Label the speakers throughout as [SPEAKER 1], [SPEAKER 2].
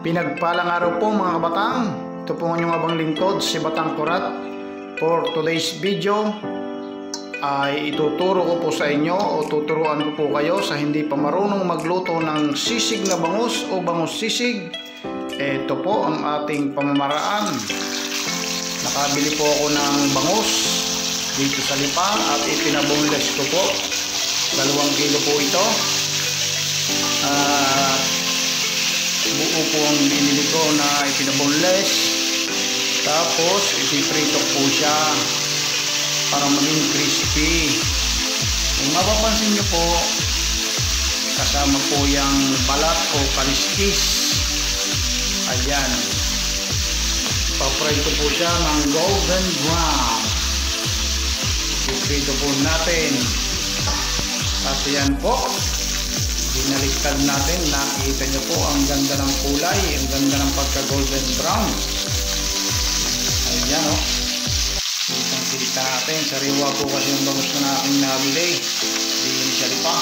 [SPEAKER 1] Pinagpalang araw po mga kabatang. Ito po ang inyong abang lingkod, si Batang Kurat. For today's video ay ituturo ko po sa inyo o tuturuan ko po kayo sa hindi pa marunong magluto ng sisig na bangus o bangus sisig. Ito po ang ating pamamaraan. Nakabili po ako ng bangus dito sa Lipa at ipinaboneless ko po. 2 kilo po ito. Buo po ang binili ko na ipinaboneless. Tapos ipiprito po siya para maging crispy. Kung mapapansin nyo po, kasama po yung balat o kaliskis. Ayan. Paprito po siya ng golden brown. Ipiprito po natin. At yan po, binaliktad natin. Nakita nyo po ang ganda ng kulay, ang ganda ng pagka golden brown. Ayan o. Kita natin, sariwa po kasi yung bangus na aking nabili. Hindi siya Lipa.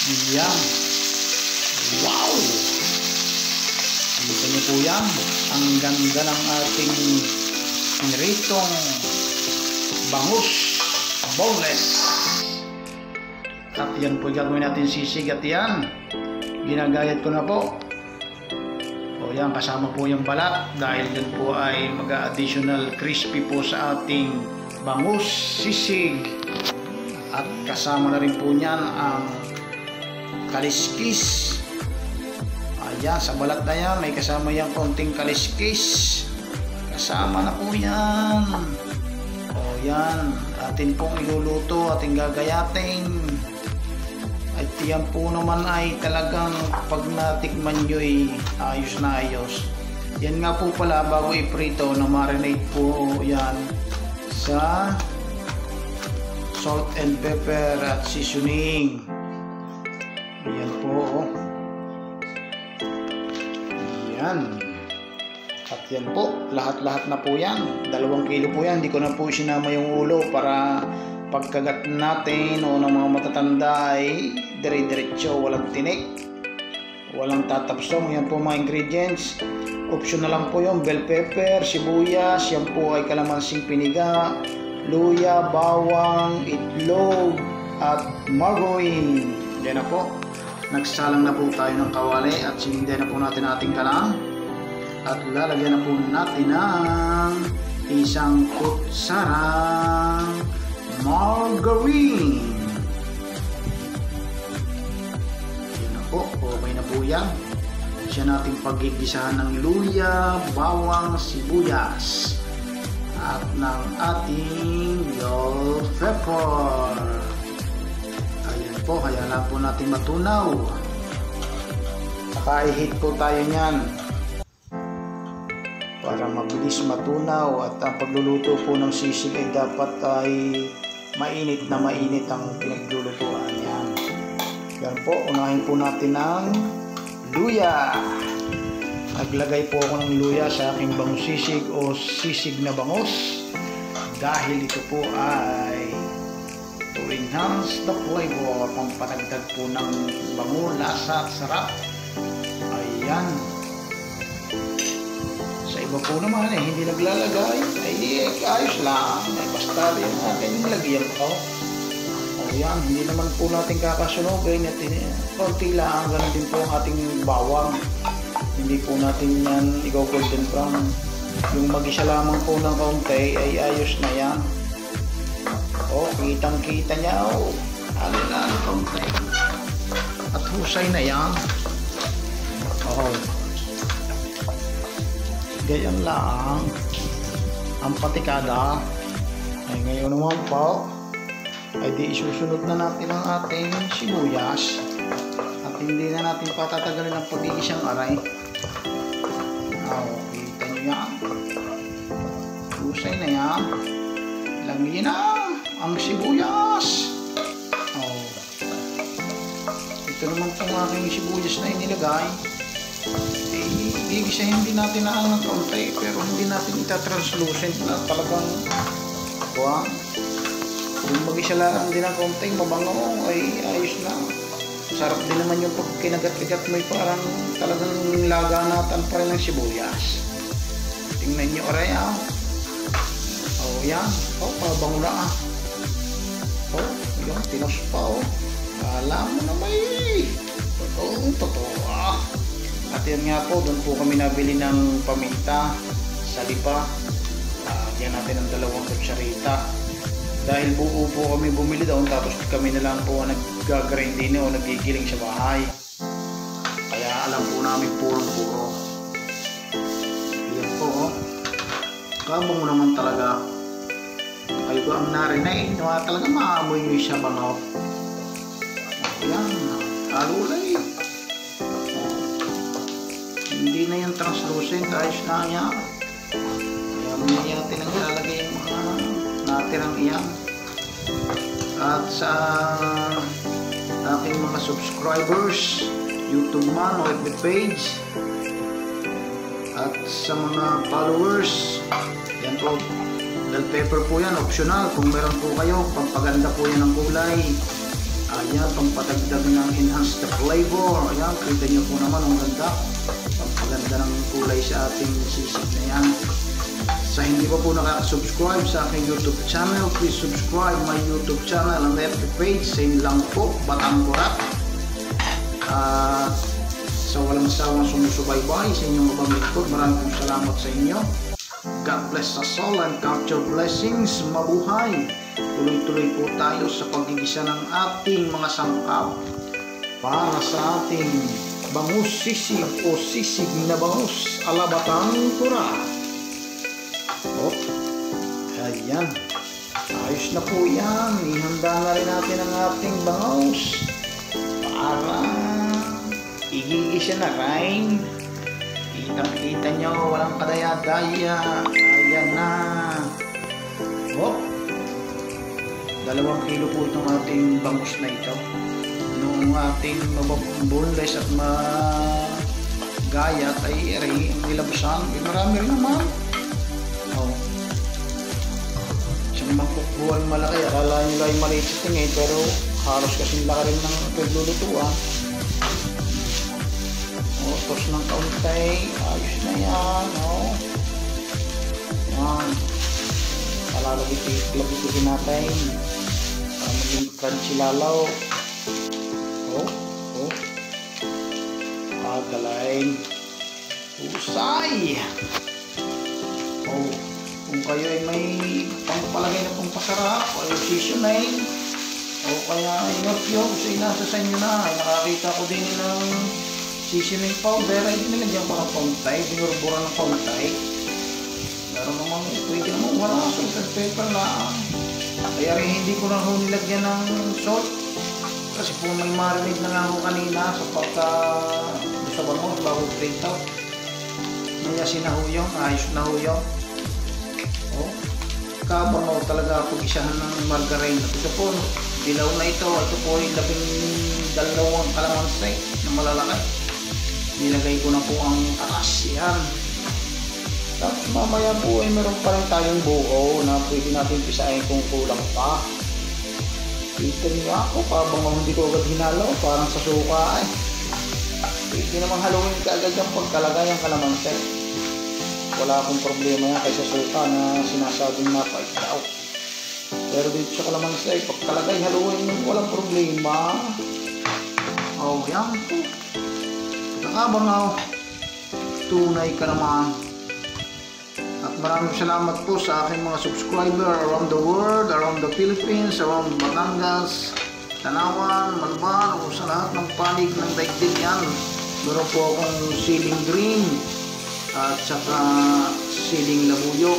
[SPEAKER 1] Ayan. Wow! Kita nyo po yan. Ang ganda ng ating pinritong bangus boneless. At yan po gagawin natin sisig at yan. Ginagayat ko na po. O yan, kasama po yung balat dahil yan po ay mag-additional crispy po sa ating bangus sisig. At kasama na rin po niyan ang kaliskis. Ayan, sa balat na yan may kasama yung konting kaliskis. Kasama na po yan. O yan, atin pong iluluto, ating gagayatin. At yan po naman ay talagang pag natikman nyo ay ayos na ayos. Yan nga po pala, bago iprito, na marinate po yan sa salt and pepper at seasoning. Yan po. Yan. At yan po, lahat-lahat na po yan. 2 kilo po yan. Hindi ko na po sinama yung ulo para pagkagat natin o ng mga matatanda ay dire-diretso, walang tinik, walang tatapsong. Yan po mga ingredients. Optional lang po yung bell pepper, sibuyas, yan po ay kalamansing piniga, luya, bawang, itlog at margarine. Yan na po. Nagsalang na po tayo ng kawali at sinindi na po natin ating kalang. At lalagyan na po natin ng 1 kutsarang margarine. Yan na po, okay na po yan. Siya natin paggigisahan ng luya, bawang, sibuyas at ng ating bell pepper. Ayan po, kaya lang po natin matunaw. Naka-heat po tayo nyan para mabilis matunaw. At ang pagluluto po ng sisig ay dapat ay mainit na mainit ang pinaglulutuan yan. Yan po, unahin po natin ng luya. Naglagay po ako ng luya sa aking bangus sisig o sisig na bangus dahil ito po ay to enhance the flavor, pampatagdag po ng bango, lasa at sarap. Ayan. Sa iba po naman hindi naglalagay, ay ayos lang, ay basta rin natin nilagyan ko. O yan, hindi naman po natin kakasunogin at konti lang, ganun din po ang ating bawang. Hindi po natin yan i-golden brown. Yung mag-isa lamang po ng kaunti ay ayos na yan. O, kitang kita niya, o alang kaunti at husay na yan. Okay, ganyan lang ang patikada. Ay ngayon naman po ay di isusunod na natin ang ating sibuyas at hindi na natin patatagalin ang pag-iisang aray. Kita nyo yan, husay na yan. Lagyan na ang sibuyas. Ito naman pong aking sibuyas na inilagay. Gigisahin din natin na ang kaunti, pero hindi natin ita-translucent na talagang buwan. Kung mag-isa lang din ang kaunti, mabango ay ayos na. Sarap din naman yung pag kinagat-kagat mo, parang talagang laganatan pa rin ng sibuyas. Tingnan nyo aray oh yan, pabango na yan, tinos pa alam mo na may totoo at yan nga po, doon po kami nabili ng paminta sa lipa. Diyan natin ang 2 kutsarita dahil buo po kami bumili doon, tapos kami na lang po nag-grindin o nagigiling sa bahay, kaya alam po namin puro yan po kabang mo naman talaga. Kayo ko ang narinig talaga maamoy nyo siya bangaw. Yan, alulay. Hindi na yung translucent, ayos na niya. Kaya mamaya natin ang ilalagay yung mga natirang iyan. At sa aking mga subscribers, YouTube man o FB page, at sa mga followers, yan po, bell pepper po yan, optional. Kung meron po kayo, pampaganda po yan ng kulay. Ayan, pampatagdag ng enhanced flavor. Ayan, kita nyo po naman ang ganda. Pampaganda ng kulay sa ating sisig na yan. Sa hindi pa po nakaka-subscribe sa aking YouTube channel, please subscribe my YouTube channel and FB page. Same lang po, Batang Kurat. At sa walang sawang sumusubaybay sa inyong mabangit ko, maraming salamat sa inyo. God bless us all and count your blessings. Mabuhay! Tuloy-tuloy po tayo sa pagigisa ng ating mga sangkap para sa ating bangus sisig o sisig na bangus ala Batang Kurat. Ayan, ayos na po yan. Ihanda na rin natin ang ating bangus para igigisa na rin. Kitang-kita nyo, walang kadaya-daya. Ayan na. 2 kilo po itong ating bangus na ito. Noong ating mababunles at magayat ay ang nilabasan. Marami rin naman. Isang mangkok buwan malaki. Akala nyo lang yung maliit sa tingin, pero halos kasing laki rin ng paglulutuan. Tos ng kaunti, ayos na yan, yan, palalagay natin para maging crunchy lalaw. Galing husay. Kung kayo ay may pangpalagay na pong pasarap o yung seasoning o kaya inopyo, kasi nasa sa inyo na. Nakakita ko din ng seasoning powder, ay dinilagyan ko ng konti, binurburan ng konti. Pero naman, pwede naman wala salt and pepper lang. Kaya rin hindi ko na nilagyan ng salt. Kasi po may marinade na nga ako kanina sa pagka sa bangus bago prito. Kaya sinahuyong, ayos na huyong. Kabangaw talaga pag isahan ng margarine. Ito po, dilaw na ito. Ito po ay 12 kalamansi na malalaki. Nilagay ko na po ang aras. Yan. Tapos mamaya po ay meron pa rin tayong buo na pwede natin pisahin kung kulang pa. Ito niya ako, pabangaw hindi ko agad hinalo. Parang sa suka eh. Pwede namang haluin ka agad yung pagkalagay ang kalamansi. Wala akong problema yan kaysa suka na sinasabing napait daw. Pero dito sa kalamansi, pagkalagay haluin, walang problema. Yan po. Nakabangaw, tunay ka naman. At maraming salamat po sa aking mga subscriber around the world, around the Philippines, around Batangas, Tanawan, Malban, o sa lahat ng panig ng daigdig yan. Meron po akong siling green at saka siling labuyo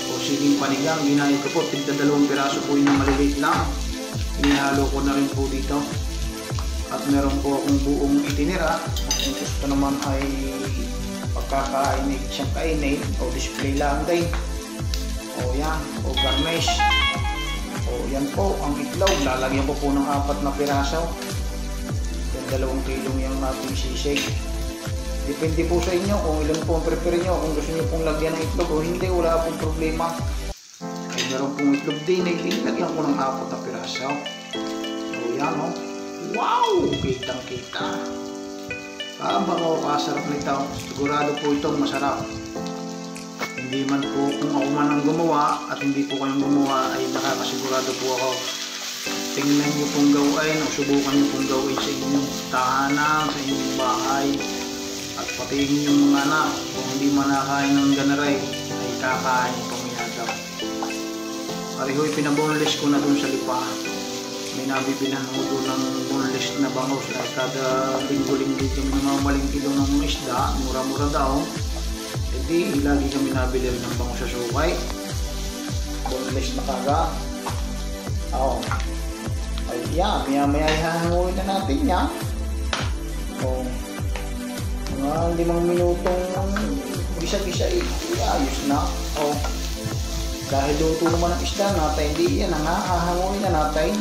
[SPEAKER 1] o siling panigang. Ginayad ko po, tigda 2 piraso po yung maliliit lang. Inihalo ko na rin po dito. At meron po akong buong itinira. Kung gusto naman ay pagkakainit siyang kainit o display lang din. Yan, o garnish. Yan po ang itlog. Lalagyan ko po ng 4 na piraso. 2 kilong yung ating sisig. Depende po sa inyo kung ilan po ang prepare nyo. Kung gusto nyo pong lagyan ng itlog o hindi, wala pong problema. Ay meron pong itlog din. Nilagyan ko ng 4 na piraso. Yan Wow! Kitang-kita. Kabango, kasarap nito. Sigurado po itong masarap. Hindi man po kung ako man ang gumawa at hindi po kayong gumawa ay nakakasigurado po ako. Tingnan nyo pong gawin o subukan nyo pong gawin sa inyong tahanan, sa inyong bahay. At patiin yung mga anak kung hindi man nakain ng ganaray ay kakain pamiyagaw. Pareho'y pinaboneless ko na dun sa lipa. May nabibilan ko doon ng boneless na bangos na kada linggo-linggo kami namamaling kilo ng isda, mura-mura daw. E di, lagi kami nabili ng bangos sa sukay. Boneless na kaga. Oo. Ay, yan. Maya-maya ihahanguin na natin yan. O, mga 5 minutong gisa-gisa ayos na. O, dahil luto naman ang isda natin, hindi yan ang hahanguin na natin.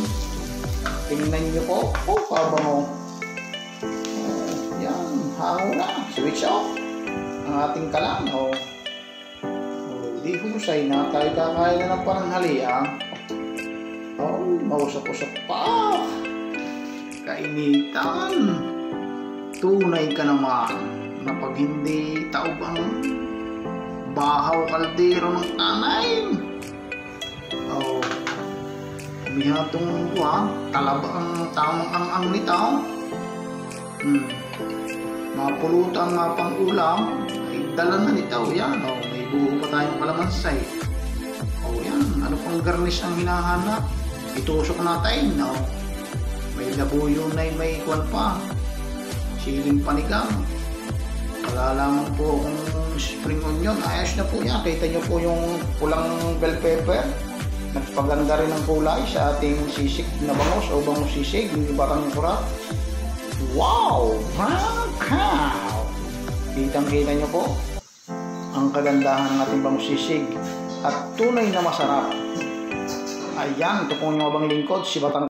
[SPEAKER 1] Tingnan nyo po. Oh, kabango. Oh, yan. Hango na. Switch off. Ang ating kalan. Oh. Oh, di husay na. Tayo kakain na ng pananghalian. Oh, mausap-usap pa. Kainitan. Tunay ka naman na pag hindi taob ang bahaw kaldero ng tanay. Oh. Mihatong talaba ang tamang ang nito. Mapulutan nga pang ulam ay dala na nito. Yan, oh, may buho pa tayong kalamansay. Oh, yan, ano pang garnish ang hinahanap? Itusok natin. Oh. May labuyo na may kwan pa, siling panigang. Wala lamang po kung spring onion. Ayos na po yan. Kita nyo po yung pulang bell pepper. Nagpaganda rin ang kulay sa ating sisig na bangos o bangos sisig, yung batang kurap. Wow! Wow! Kitang-kita nyo po ang kagandahan ng ating bangos sisig at tunay na masarap. Ayan, ito po yung abang lingkod, si Batang